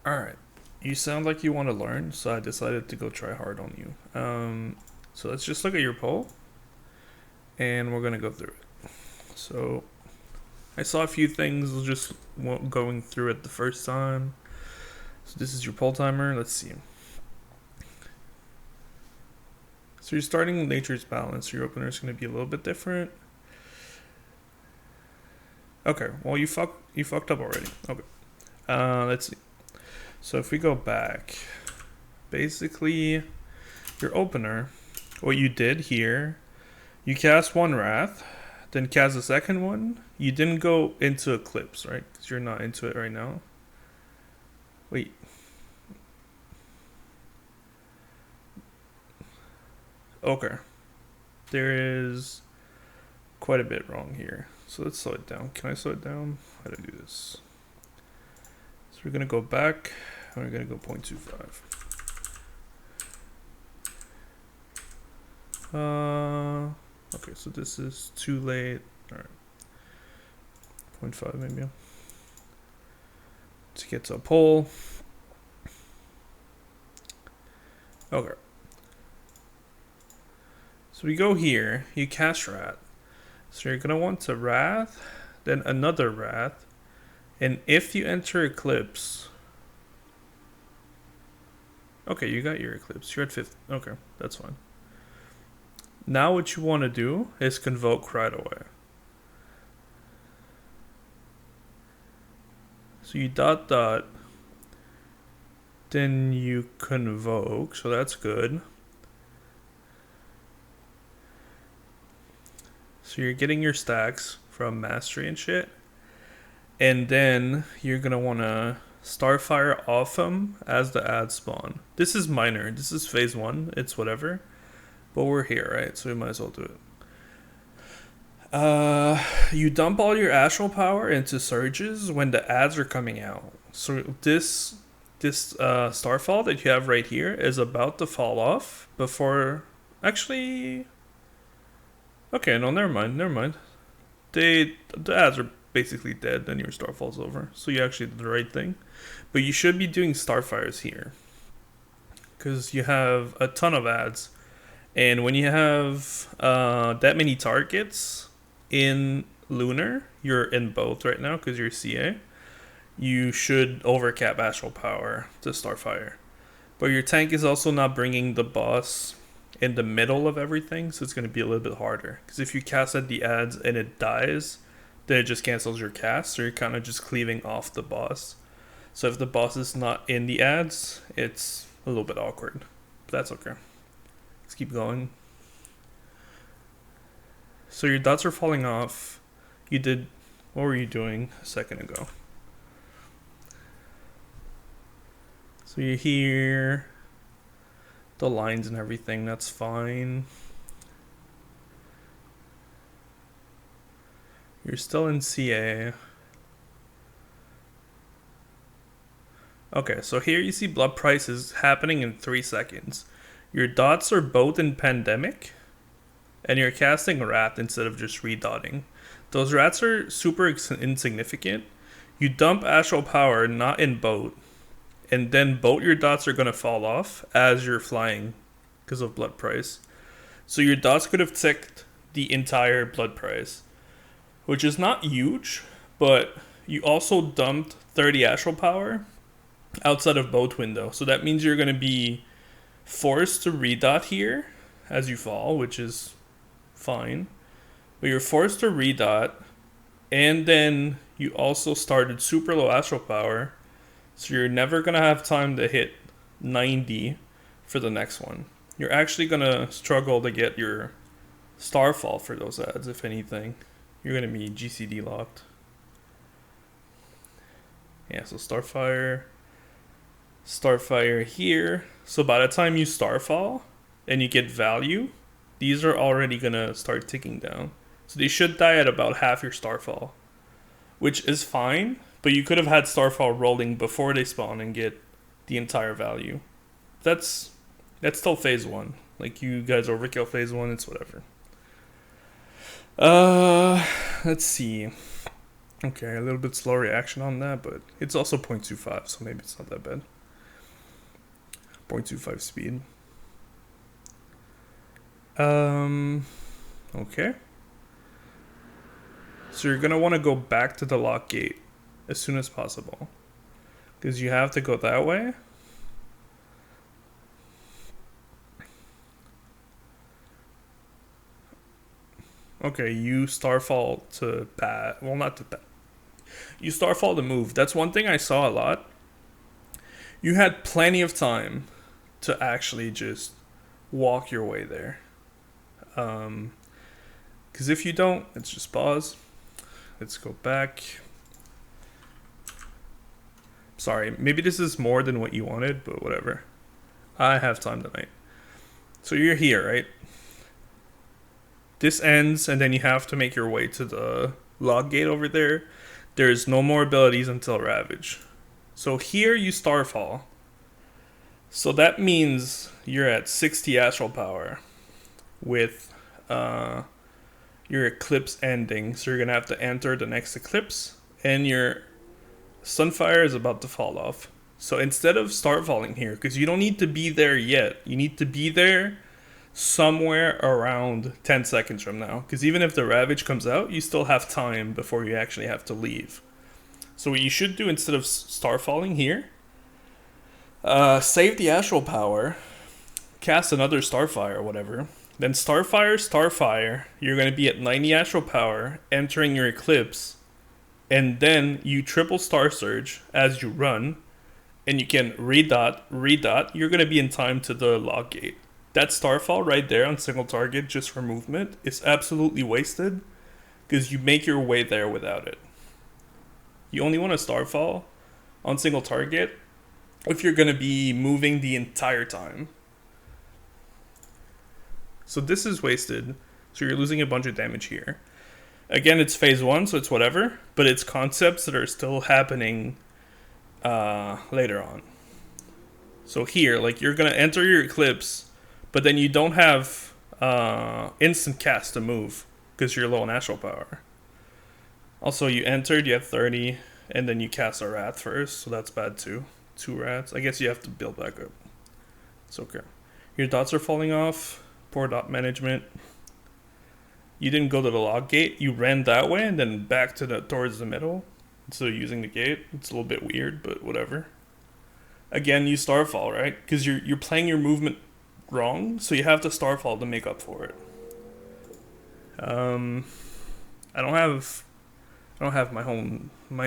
Alright. You sound like you want to learn, so I decided to go try hard on you. So let's just look at your poll, and we're going to go through it. So I saw a few things just going through it the first time. So this is your poll timer. Let's see. So you're starting Nature's Balance. Your opener is going to be a little bit different. Okay, well you fucked up already. Okay. Let's see. So if we go back, basically your opener, what you did here, you cast one Wrath, then cast a second one. You didn't go into Eclipse, right? Because you're not into it right now. Wait. Okay. There is quite a bit wrong here. So let's slow it down. Can I slow it down? How do I do this? So we're going to go back, and we're going to go 0.25. Okay, so this is too late. Alright. 0.5 maybe. To get to a poll. Okay. So we go here, you cast Wrath. So you're gonna want to Wrath, then another Wrath, and if you enter Eclipse. Okay, you got your Eclipse. You're at 50. Okay, that's fine. Now what you want to do is Convoke right away. So you dot, then you Convoke, so that's good. So you're getting your stacks from Mastery and shit. And then you're going to want to Starfire off them as the ad spawn. This is minor. This is phase 1. It's whatever. But we're here, right? So we might as well do it. You dump all your astral power into surges when the ads are coming out. So this starfall that you have right here is about to fall off before. Actually, okay, no, never mind. The ads are basically dead. Then your starfall's over. So you actually did the right thing. But you should be doing starfires here because you have a ton of ads, and when you have that many targets in Lunar, you're in both right now because you're CA. You should overcap Astral Power to Starfire. But your tank is also not bringing the boss in the middle of everything, so it's going to be a little bit harder. Because if you cast at the ads and it dies, then it just cancels your cast, so you're kind of just cleaving off the boss. So if the boss is not in the ads, it's a little bit awkward. But that's okay. Let's keep going. So your dots are falling off. You did. What were you doing a second ago? So you hear the lines and everything. That's fine. You're still in CA. Okay, so here you see blood prices happening in 3 seconds. Your dots are both in Pandemic, and you're casting Wrath instead of just redotting. Those rats are super insignificant. You dump Astral Power not in boat, and then both your dots are going to fall off as you're flying because of blood price. So your dots could have ticked the entire blood price, which is not huge, but you also dumped 30 Astral Power outside of boat window. So that means you're going to be forced to redot here as you fall, which is fine. But you're forced to redot, and then you also started super low Astral Power, so you're never going to have time to hit 90 for the next one. You're actually going to struggle to get your Starfall for those ads, if anything. You're going to be GCD locked. Yeah, so Starfire here. So by the time you Starfall and you get value, these are already going to start ticking down. So they should die at about half your Starfall, which is fine, but you could have had Starfall rolling before they spawn and get the entire value. That's still phase 1. Like, you guys overkill phase 1, it's whatever. Let's see. Okay, a little bit slow reaction on that, but it's also 0.25, so maybe it's not that bad. 0.25 speed. Okay. So you're gonna want to go back to the lock gate as soon as possible, because you have to go that way. Okay, you starfall to pat. Well, not to pat. You starfall to move. That's one thing I saw a lot. You had plenty of time to actually just walk your way there. Because if you don't, let's just pause. Let's go back. Sorry, maybe this is more than what you wanted, but whatever. I have time tonight. So you're here, right? This ends, and then you have to make your way to the log gate over there. There's no more abilities until Ravage. So here you starfall. So that means you're at 60 astral power with your eclipse ending. So you're going to have to enter the next eclipse, and your Sunfire is about to fall off. So instead of starfalling here, because you don't need to be there yet, you need to be there somewhere around 10 seconds from now. Because even if the Ravage comes out, you still have time before you actually have to leave. So what you should do instead of starfalling here, save the astral power, cast another Starfire or whatever. Then Starfire, you're going to be at 90 astral power, entering your eclipse. And then you triple Star Surge as you run. And you can redot. You're going to be in time to the log gate. That Starfall right there on single target just for movement is absolutely wasted, because you make your way there without it. You only want to Starfall on single target if you're going to be moving the entire time. So this is wasted, so you're losing a bunch of damage here. Again, it's phase 1, so it's whatever, but it's concepts that are still happening later on. So here, like, you're going to enter your eclipse, but then you don't have instant cast to move because you're low on astral power. Also, you entered, you have 30, and then you cast a Wrath first, so that's bad too. 2 Wraths. I guess you have to build back up. It's okay. Your dots are falling off. Poor dot management. You didn't go to the log gate. You ran that way and then back to towards the middle. So using the gate, it's a little bit weird, but whatever. Again, you starfall, right? Because you're playing your movement wrong, so you have to starfall to make up for it. I don't have my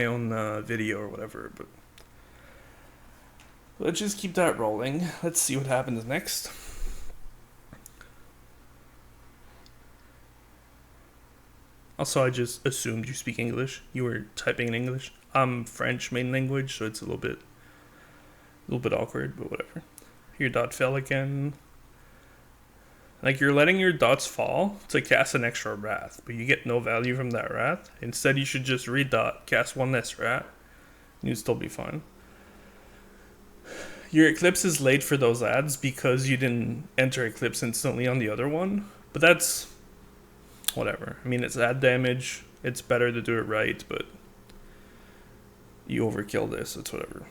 own video or whatever, but let's just keep that rolling. Let's see what happens next. Also, I just assumed you speak English. You were typing in English. I'm French main language, so it's a little bit awkward, but whatever. Your dot fell again. Like, you're letting your dots fall to cast an extra Wrath, but you get no value from that Wrath. Instead, you should just redot, cast one less Wrath, and you'd still be fine. Your Eclipse is late for those ads because you didn't enter Eclipse instantly on the other one, but that's whatever. I mean, it's ad damage. It's better to do it right, but you overkill this. It's whatever.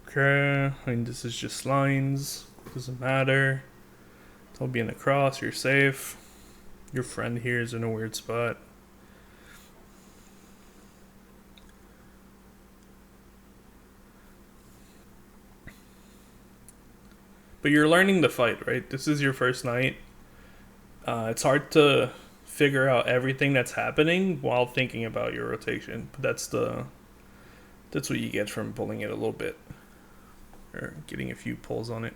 Okay, I mean, this is just lines. Doesn't matter. They'll be in the cross. You're safe. Your friend here is in a weird spot. But you're learning the fight, right? This is your first night. It's hard to figure out everything that's happening while thinking about your rotation. But that's what you get from pulling it a little bit, or getting a few pulls on it.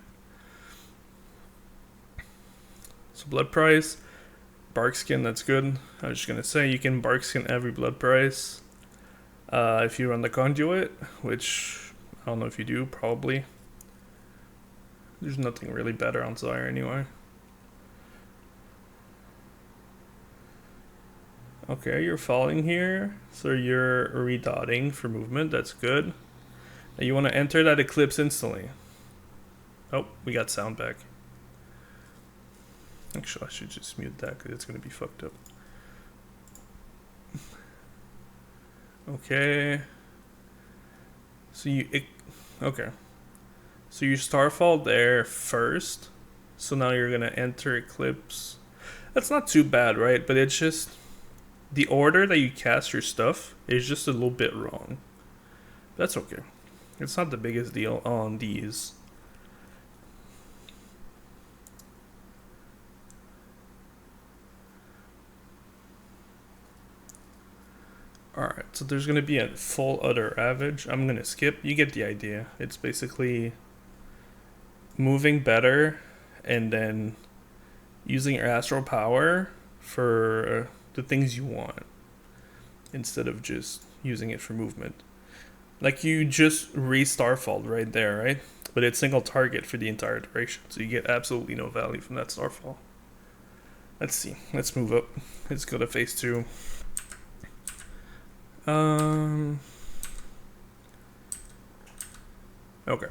So blood price, bark skin, that's good. I was just gonna say you can bark skin every blood price if you run the conduit, which I don't know if you do, probably. There's nothing really better on Zyre anyway. Okay, you're falling here, so you're redotting for movement, that's good. And you want to enter that eclipse instantly. Oh, we got sound back. Actually, I should just mute that because it's going to be fucked up. Okay. So okay. So you starfall there first. So now you're going to enter eclipse. That's not too bad, right? But it's just the order that you cast your stuff is just a little bit wrong. That's okay. It's not the biggest deal on these. Alright, so there's going to be a full other ravage. I'm going to skip. You get the idea. It's basically moving better and then using your astral power for the things you want instead of just using it for movement. Like you just re-starfalled right there, right? But it's single target for the entire duration, so you get absolutely no value from that starfall. Let's see. Let's move up. Let's go to phase 2. Okay.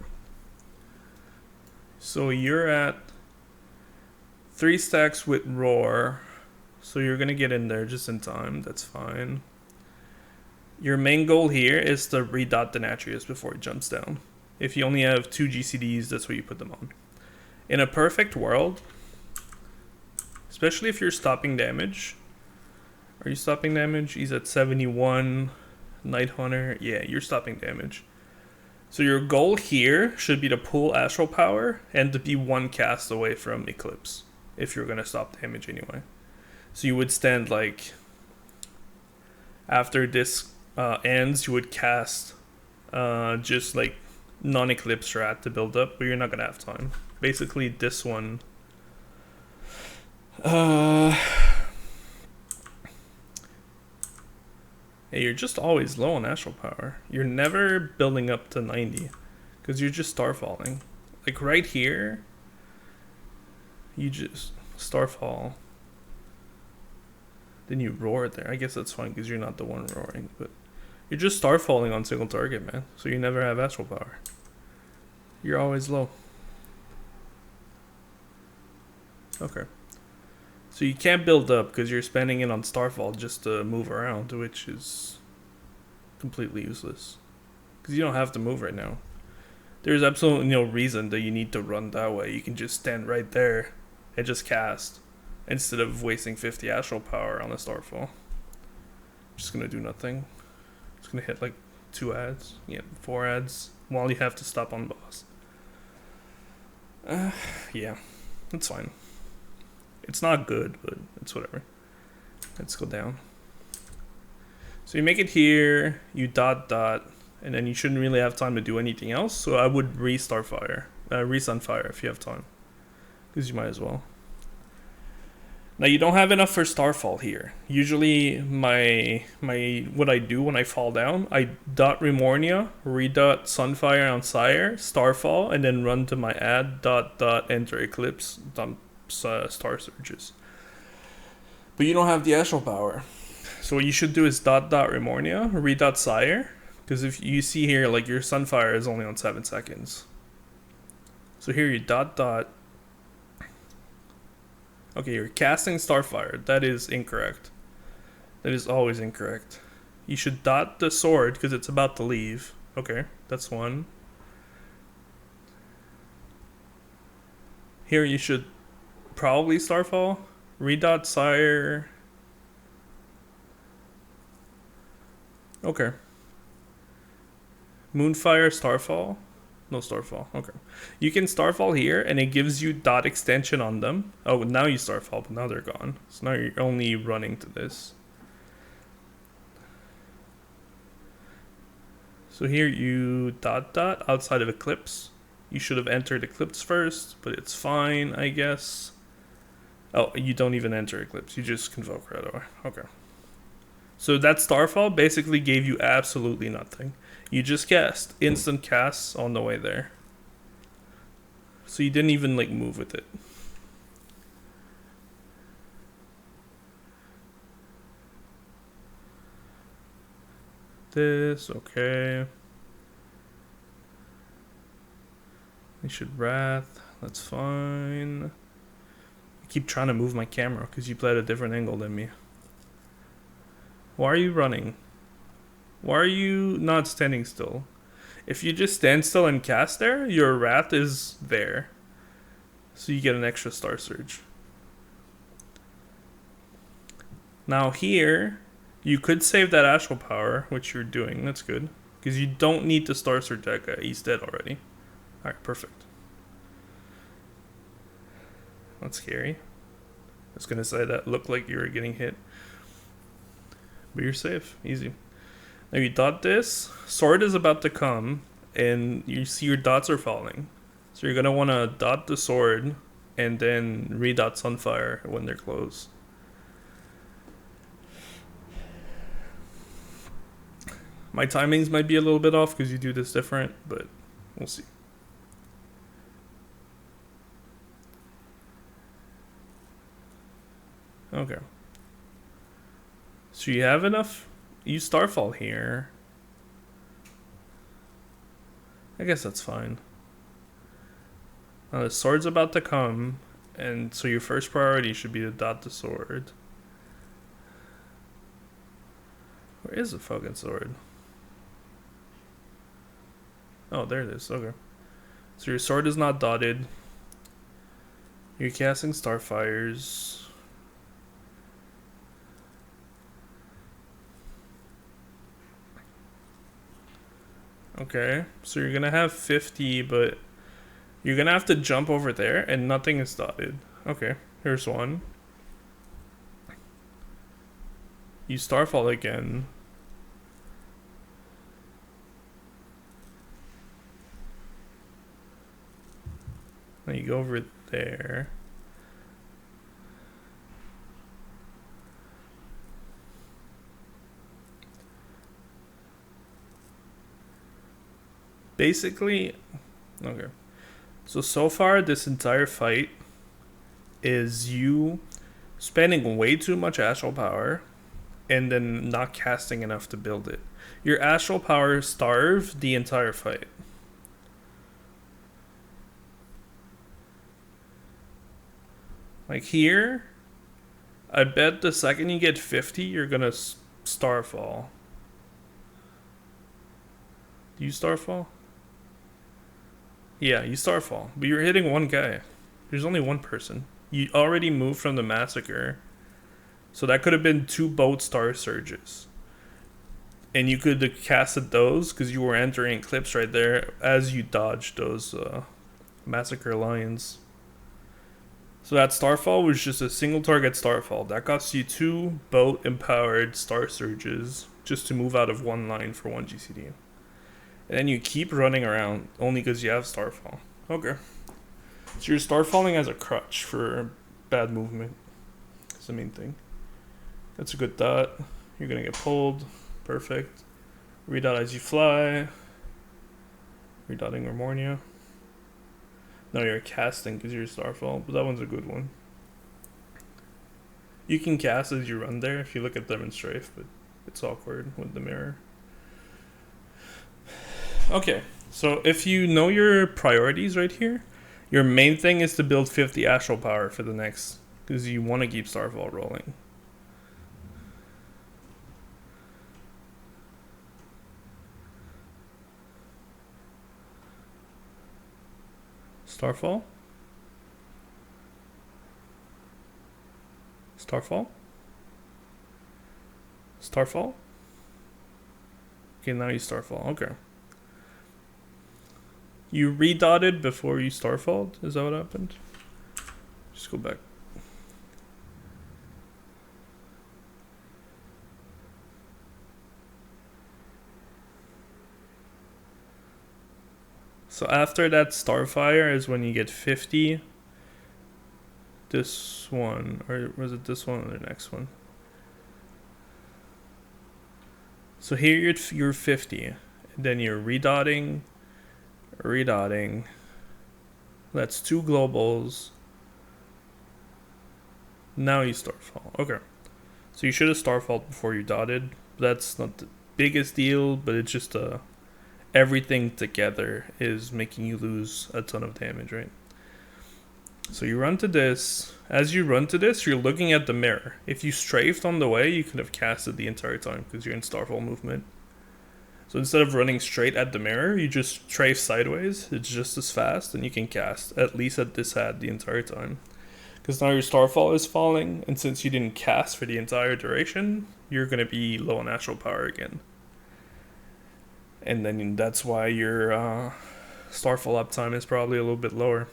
So you're at 3 stacks with roar. So you're gonna get in there just in time. That's fine. Your main goal here is to redot Denatrius before it jumps down. If you only have 2 GCDs, that's what you put them on. In a perfect world, especially if you're stopping damage. Are you stopping damage? He's at 71. Night Hunter. Yeah, you're stopping damage. So your goal here should be to pull Astral Power and to be 1 cast away from Eclipse. If you're going to stop damage anyway. So you would stand like... After this ends, you would cast just like non-Eclipse Rat to build up. But you're not going to have time. Basically this one... Hey, you're just always low on Astral Power. You're never building up to 90. Because you're just starfalling. Like right here, you just starfall. Then you roar there. I guess that's fine because you're not the one roaring. But you're just starfalling on single target, man. So you never have Astral Power. You're always low. Okay. So you can't build up because you're spending it on Starfall just to move around, which is completely useless. Because you don't have to move right now. There's absolutely no reason that you need to run that way. You can just stand right there and just cast instead of wasting 50 Astral Power on a Starfall. Just gonna do nothing. Just gonna hit like 2 ads. Yeah, 4 ads while you have to stop on boss. Yeah, that's fine. It's not good, but it's whatever. Let's go down. So you make it here, you dot, and then you shouldn't really have time to do anything else. So I would re-Sunfire if you have time. Because you might as well. Now you don't have enough for Starfall here. Usually what I do when I fall down, I dot Remornia, redot Sunfire on Sire, Starfall, and then run to my ad, enter Eclipse, dump Star Surges. But you don't have the Astral Power. So what you should do is dot Remornia, redot Sire, because if you see here, like your Sunfire is only on 7 seconds. So here you dot. Okay, you're casting Starfire. That is incorrect. That is always incorrect. You should dot the sword because it's about to leave. Okay, that's one. Here you should probably Starfall. Redot Sire. Okay. Moonfire, Starfall. No Starfall. Okay. You can Starfall here, and it gives you dot extension on them. Oh, now you Starfall, but now they're gone. So now you're only running to this. So here you dot outside of Eclipse. You should have entered Eclipse first, but it's fine, I guess. Oh, you don't even enter Eclipse. You just Convoke right away. Okay. So that Starfall basically gave you absolutely nothing. You just cast. Instant casts on the way there. So you didn't even like move with it. This, okay. You should Wrath. That's fine. I keep trying to move my camera because you play at a different angle than me. Why are you running? Why are you not standing still? If you just stand still and cast there, your Wrath is there. So you get an extra Star Surge. Now here, you could save that Astral Power, which you're doing. That's good. Because you don't need to Star Surge that guy. He's dead already. Alright, perfect. That's scary. I was gonna say that looked like you were getting hit. But you're safe. Easy. Now you dot this. Sword is about to come, and you see your dots are falling. So you're gonna want to dot the sword, and then redot Sunfire when they're close. My timings might be a little bit off because you do this different, but we'll see. Okay. So you have enough. You Starfall here. I guess that's fine. Now the sword's about to come, and so your first priority should be to dot the sword. Where is the fucking sword? Oh, there it is. Okay. So your sword is not dotted. You're casting Starfires. Okay, so you're gonna have 50, but you're gonna have to jump over there, and nothing is dotted. Okay, here's one. You Starfall again. Then you go over there. Basically, okay. So far, this entire fight is you spending way too much Astral Power and then not casting enough to build it. Your Astral Power starved the entire fight. Like here, I bet the second you get 50, you're gonna Starfall. Do you Starfall? Yeah, you Starfall, but you're hitting one guy. There's only one person. You already moved from the Massacre, so that could have been 2 boat Star Surges. And you could have casted those because you were entering Eclipse right there as you dodged those Massacre Lions. So that Starfall was just a single target Starfall. That costs you 2 boat empowered Star Surges just to move out of one line for 1 GCD. And then you keep running around only because you have Starfall. Okay. So you're Starfalling as a crutch for bad movement. That's the main thing. That's a good dot. You're going to get pulled. Perfect. Redot as you fly. Redotting Remornia. No, you're casting because you're Starfall, but that one's a good one. You can cast as you run there if you look at them in Strafe, but it's awkward with the mirror. Okay, so if you know your priorities right here, your main thing is to build 50 Astral Power for the next, because you want to keep Starfall rolling. Starfall? Starfall? Starfall? Okay, now you Starfall. Okay. You redotted before you Starfalled? Is that what happened? Just go back. So after that Starfire is when you get 50. This one, or was it this one or the next one? So here you're 50. Then you're redotting. That's 2 globals. Now you Starfall. Okay. So you should have Starfalled before you dotted. That's not the biggest deal, but it's just everything together is making you lose a ton of damage, right? So you run to this. As you run to this, you're looking at the mirror. If you strafed on the way, you could have casted the entire time because you're in Starfall movement. So instead of running straight at the mirror, you just strafe sideways. It's just as fast, and you can cast at least at this hat the entire time. Because now your Starfall is falling, and since you didn't cast for the entire duration, you're going to be low on natural power again. And then that's why your Starfall uptime is probably a little bit lower.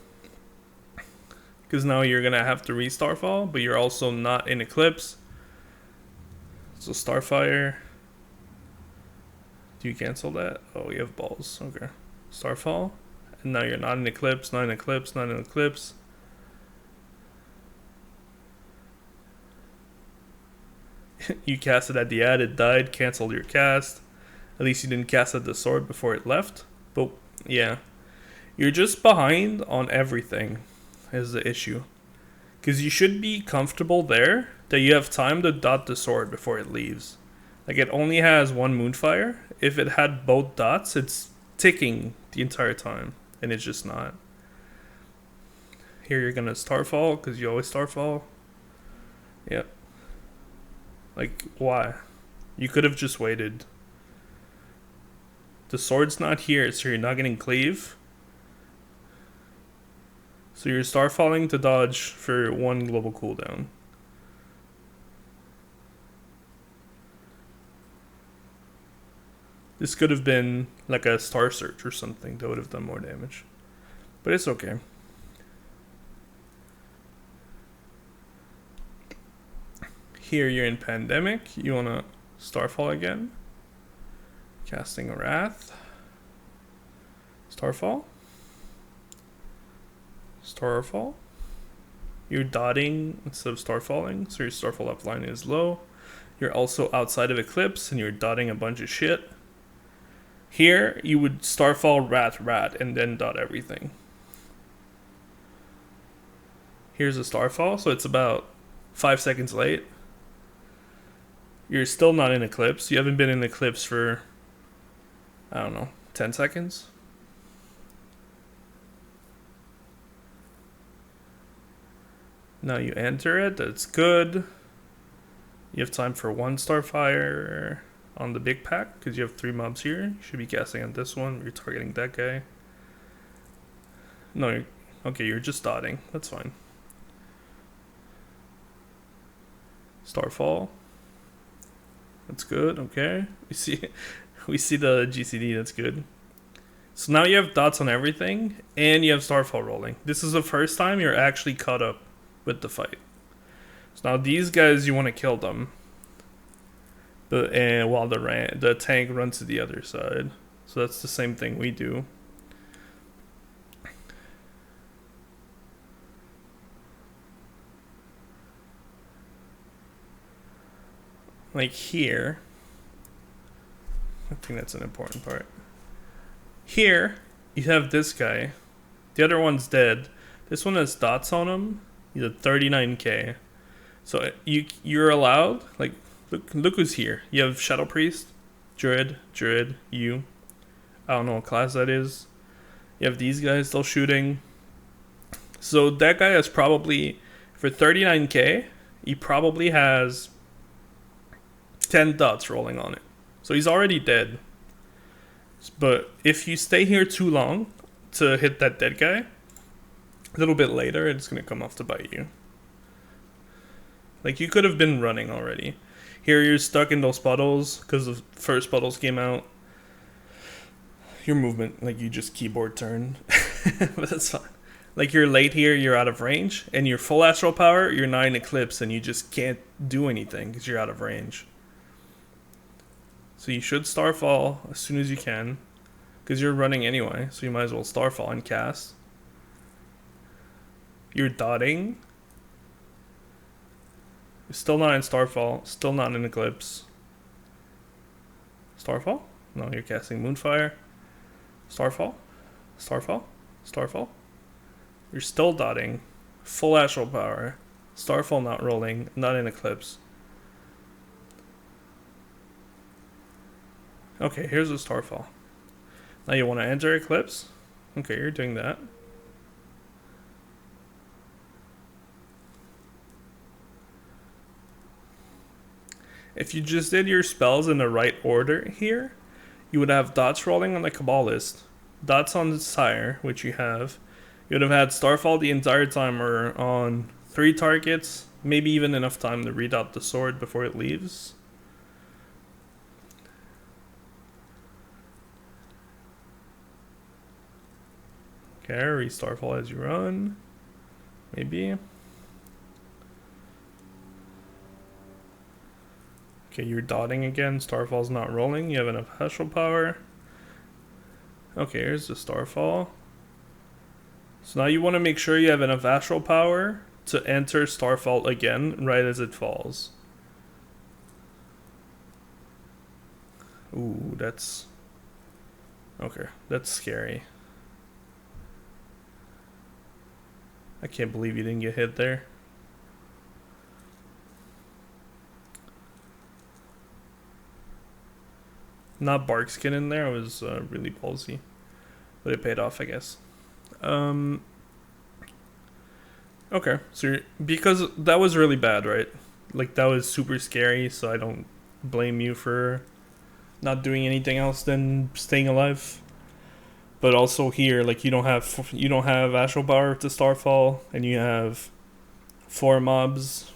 Because now you're going to have to re-Starfall, but you're also not in Eclipse. So Starfire. Do you cancel that? Oh, you have balls. Okay. Starfall. And now you're not in Eclipse, not in Eclipse, not in Eclipse. You cast it at the ad, it died, canceled your cast. At least you didn't cast at the sword before it left. But yeah, you're just behind on everything is the issue. Because you should be comfortable there that you have time to dot the sword before it leaves. Like it only has one Moonfire. If it had both dots, it's ticking the entire time. And it's just not. Here you're going to Starfall because you always Starfall. Yep. Like, why? You could have just waited. The sword's not here, so you're not getting cleave. So you're Starfalling to dodge for one global cooldown. This could have been like a Star Search or something that would have done more damage. But it's okay. Here you're in Pandemic. You want to Starfall again. Casting a Wrath. Starfall. Starfall. You're dotting instead of Starfalling, so your Starfall upline is low. You're also outside of Eclipse, and you're dotting a bunch of shit. Here, you would Starfall, Rat, and then dot everything. Here's a Starfall, so it's about 5 seconds late. You're still not in Eclipse. You haven't been in Eclipse for, I don't know, 10 seconds? Now you enter it. That's good. You have time for one Starfire on the big pack because you have 3 mobs here. You should be casting on this one. You're targeting that guy. No, okay, you're just dotting. That's fine. Starfall. That's good. Okay, we see the GCD. That's good. So now you have dots on everything, and you have Starfall rolling. This is the first time you're actually caught up with the fight. So now these guys, you want to kill them, and while the tank runs to the other side. So that's the same thing we do. Like here, I think that's an important part. Here, you have this guy. The other one's dead. This one has dots on him. He's at 39k. So you're allowed, like, look who's here. You have Shadow Priest, Druid, you. I don't know what class that is. You have these guys still shooting. So that guy has probably, for 39k, he probably has 10 dots rolling on it. So he's already dead. But if you stay here too long to hit that dead guy, a little bit later, it's going to come off to bite you. Like, you could have been running already. Here, you're stuck in those puddles because the first puddles came out. Your movement, like, you just keyboard turn. But that's fine. Like, you're late here, you're out of range. And you're full astral power, you're 9 Eclipse, and you just can't do anything because you're out of range. So you should Starfall as soon as you can, because you're running anyway, so you might as well Starfall and cast. You're dotting. You're still not in Starfall, still not in Eclipse. Starfall? No, you're casting Moonfire. Starfall? Starfall? Starfall? You're still dotting. Full astral power. Starfall not rolling, not in Eclipse. Okay, here's a Starfall. Now you want to enter Eclipse? Okay, you're doing that. If you just did your spells in the right order here, you would have dots rolling on the Kabbalist, dots on the Sire, which you have. You would have had Starfall the entire time or on 3 targets, maybe even enough time to read out the sword before it leaves. Okay, read Starfall as you run. Maybe. Okay, you're dotting again. Starfall's not rolling. You have enough Astral Power. Okay, here's the Starfall. So now you want to make sure you have enough Astral Power to enter Starfall again right as it falls. Ooh, that's... Okay, that's scary. I can't believe you didn't get hit there. Not Barkskin in there, it was really ballsy. But it paid off, I guess. Okay, so because that was really bad, right? Like, that was super scary, so I don't blame you for not doing anything else than staying alive. But also here, like, you don't have Astral Power to Starfall, and you have 4 mobs.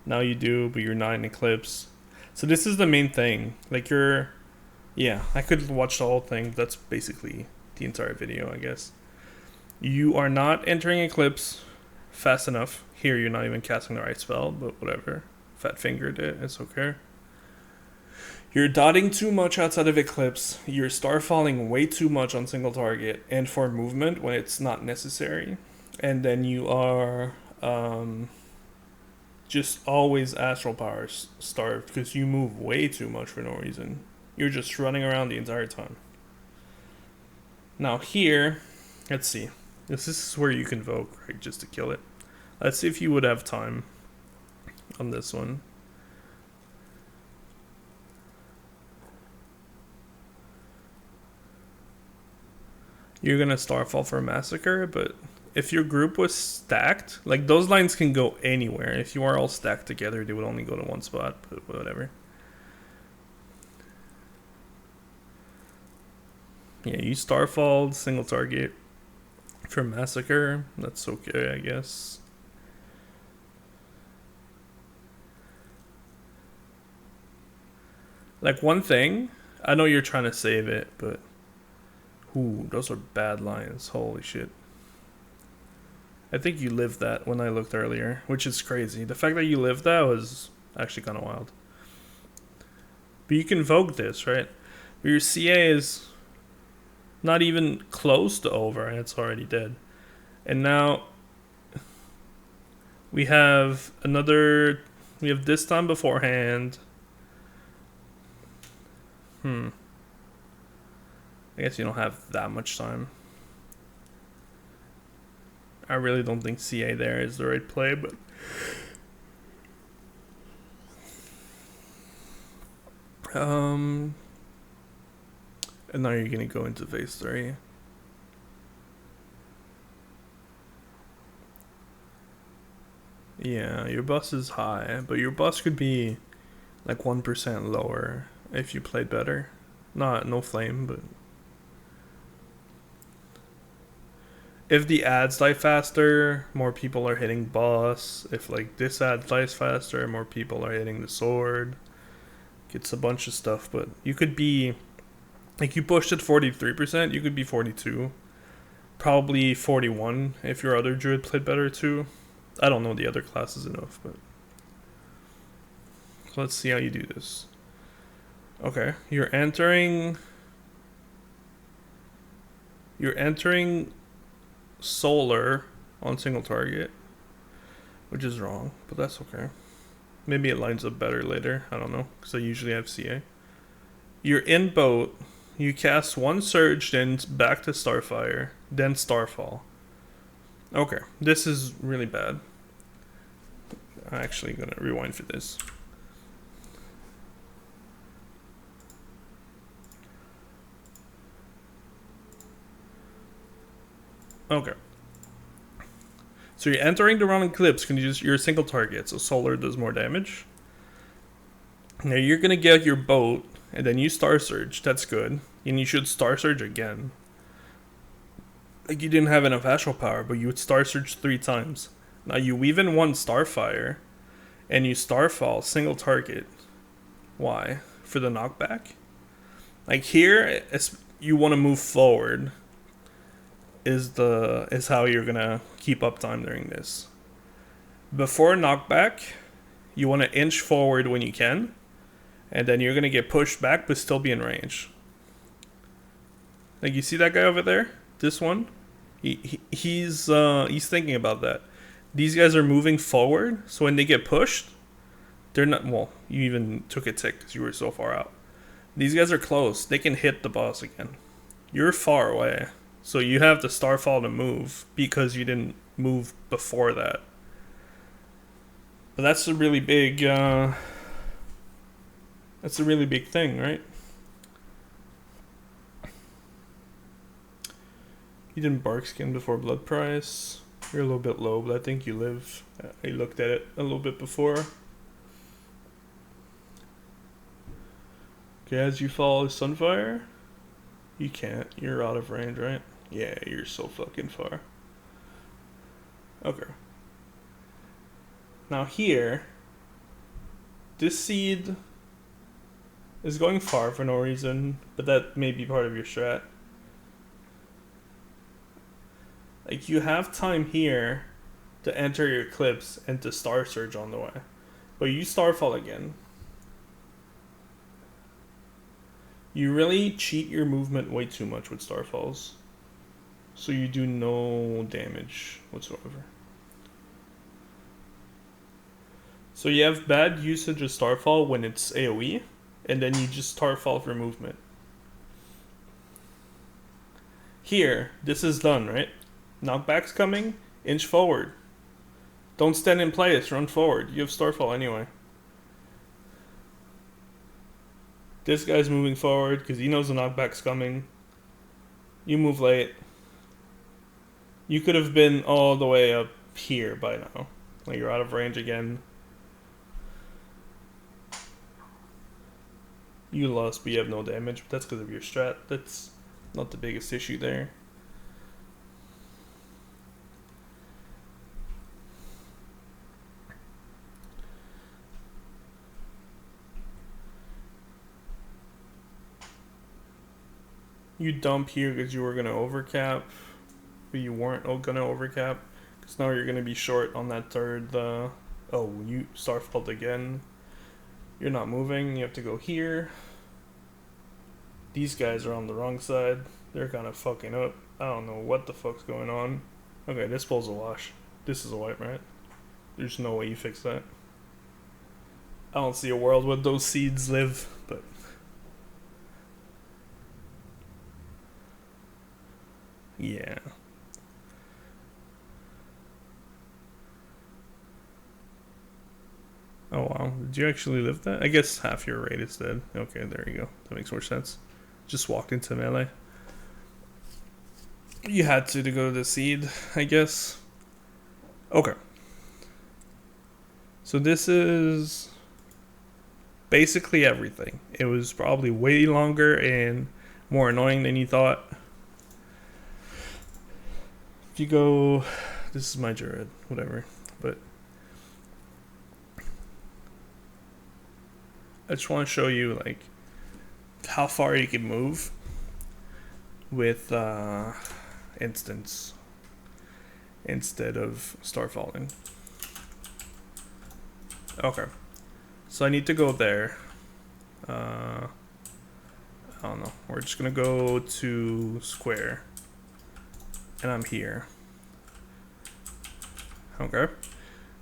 Now you do, but you're not in Eclipse. So this is the main thing. Like, yeah, I could watch the whole thing. That's basically the entire video, I guess. You are not entering Eclipse fast enough. Here, you're not even casting the right spell, but whatever. Fat fingered it, it's okay. You're dotting too much outside of Eclipse. You're starfalling way too much on single target and for movement when it's not necessary. And then you are just always Astral Power starved because you move way too much for no reason. You're just running around the entire time. Now here, let's see. This is where you can Invoke, right, just to kill it. Let's see if you would have time on this one. You're gonna Starfall for a Massacre, but if your group was stacked, like, those lines can go anywhere. If you are all stacked together, they would only go to one spot, but whatever. Yeah, you Starfalled, single target for Massacre. That's okay, I guess. Like, one thing, I know you're trying to save it, but... Ooh, those are bad lines. Holy shit. I think you lived that when I looked earlier, which is crazy. The fact that you lived that was actually kind of wild. But you can Invoke this, right? But your CA is not even close to over, and it's already dead. And now we have another... We have this time beforehand. I guess you don't have that much time. I really don't think CA there is the right play, but... And now you're gonna go into phase 3. Yeah, your bus is high, but your bus could be like 1% lower if you played better. No flame, but... If the ads die faster, more people are hitting boss. If, like, this ad dies faster, more people are hitting the sword. It's a bunch of stuff, but you could be... Like, you pushed at 43%, you could be 42. Probably 41 if your other druid played better too. I don't know the other classes enough, but... So let's see how you do this. Okay, you're entering solar on single target, which is wrong, but that's okay. Maybe it lines up better later, I don't know, because I usually have CA. You're in boat, you cast one surge, then back to Starfire, then Starfall. Okay, this is really bad. I'm actually gonna rewind for this. Okay. So you're entering the round eclipse. Can you use your single target? So solar does more damage. Now you're gonna get your boat, and then you Star Surge. That's good. And you should Star Surge again. Like you didn't have enough astral power, but you would Star Surge 3 times. Now you weave in 1 Starfire, and you Starfall single target. Why? For the knockback? Like here, you want to move forward. Is how you're gonna keep up time during this. Before knockback, you want to inch forward when you can, and then you're gonna get pushed back but still be in range. Like you see that guy over there, this one, he's thinking about that. These guys are moving forward, so when they get pushed, they're not. Well, you even took a tick because you were so far out. These guys are close; they can hit the boss again. You're far away. So you have the Starfall to move because you didn't move before that. But that's a really big thing, right? You didn't bark skin before blood price. You're a little bit low, but I think you live. I looked at it a little bit before. Okay, as you follow Sunfire, you can't. You're out of range, right? Yeah, you're so fucking far. Okay. Now here, this seed is going far for no reason, but that may be part of your strat. Like, you have time here to enter your Eclipse and to Star Surge on the way. But you Starfall again. You really cheat your movement way too much with Starfalls. So you do no damage whatsoever. So you have bad usage of Starfall when it's AoE, and then you just Starfall for movement. Here, this is done, right? Knockback's coming, inch forward. Don't stand in place, run forward. You have Starfall anyway. This guy's moving forward because he knows the knockback's coming. You move late. You could have been all the way up here by now. Like, you're out of range again. You lost, but you have no damage. But that's because of your strat. That's not the biggest issue there. You dump here because you were going to overcap, but you weren't going to overcap. Because now you're going to be short on that third. Oh, you Starfalled again. You're not moving. You have to go here. These guys are on the wrong side. They're kind of fucking up. I don't know what the fuck's going on. Okay, this pulls a wash. This is a wipe, right? There's no way you fix that. I don't see a world where those seeds live, but... yeah. Oh wow, did you actually live that? I guess half your rate is dead. Okay, there you go. That makes more sense. Just walked into melee. You had to go to the seed, I guess. Okay. So this is basically everything. It was probably way longer and more annoying than you thought. If you go... this is my Jared, whatever. But I just want to show you, like, how far you can move with instance instead of Starfalling. Okay, so I need to go there. I don't know. We're just gonna go to square, and I'm here. Okay,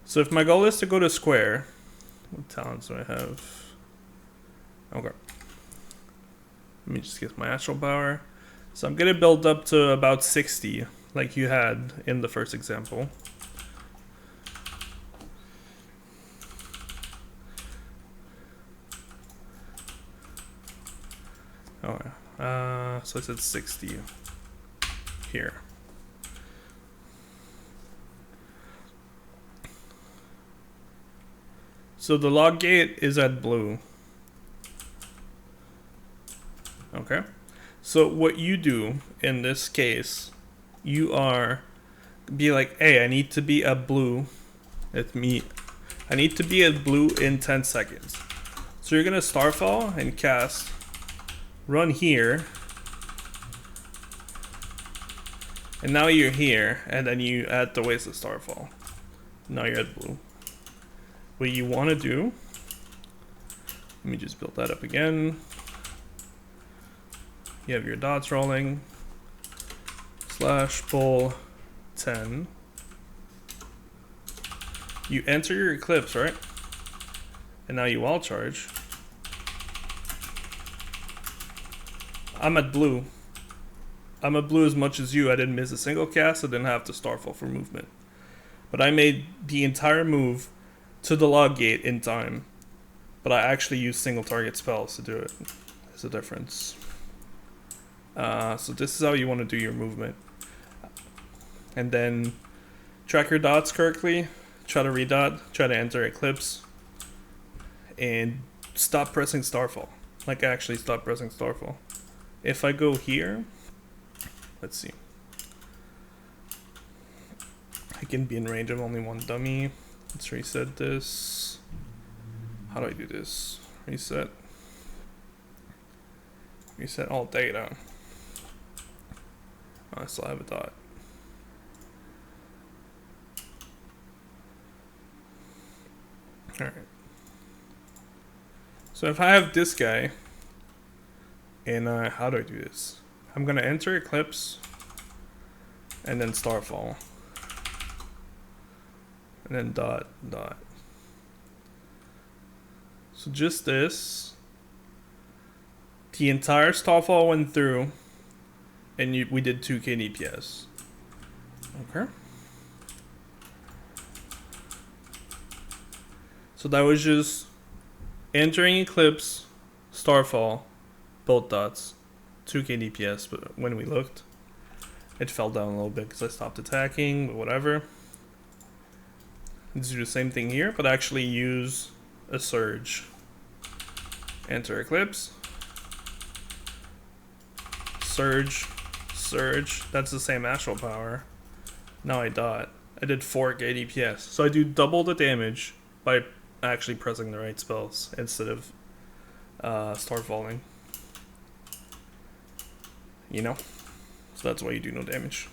so if my goal is to go to square, what talents do I have? Okay. Let me just get my astral power. So I'm gonna build up to about 60, like you had in the first example. Okay. So I said 60 here. So the log gate is at blue. Okay. So what you do in this case, you are be like, hey, I need to be at blue. It's me. I need to be at blue in 10 seconds. So you're gonna Starfall and cast run here. And now you're here, and then you add the waste of Starfall. Now you're at blue. What you want to do, let me just build that up again. You have your dots rolling. Slash pull 10. You enter your Eclipse, right? And now you wall charge. I'm at blue. I'm at blue as much as you. I didn't miss a single cast. I didn't have to Starfall for movement. But I made the entire move to the log gate in time. But I actually used single target spells to do it. There's a difference. So this is how you want to do your movement. And then track your dots correctly. Try to redot. Try to enter Eclipse. And stop pressing Starfall. Like actually stop pressing Starfall. If I go here... Let's see. I can be in range of only one dummy. Let's reset this. How do I do this? Reset. Reset all data. Oh, I still have a dot. Alright. So if I have this guy, and how do I do this? I'm gonna enter Eclipse, and then Starfall, and then dot, dot. So just this, the entire Starfall went through, and we did 2k DPS. Okay. So that was just entering Eclipse, Starfall, both dots. 2k DPS, but when we looked, it fell down a little bit because I stopped attacking, but whatever. Let's do the same thing here, but actually use a Surge. Enter Eclipse. Surge. Surge. That's the same Astral Power. Now I dot. I did 4k DPS. So I do double the damage by actually pressing the right spells instead of Starfalling. You know? So that's why you do no damage.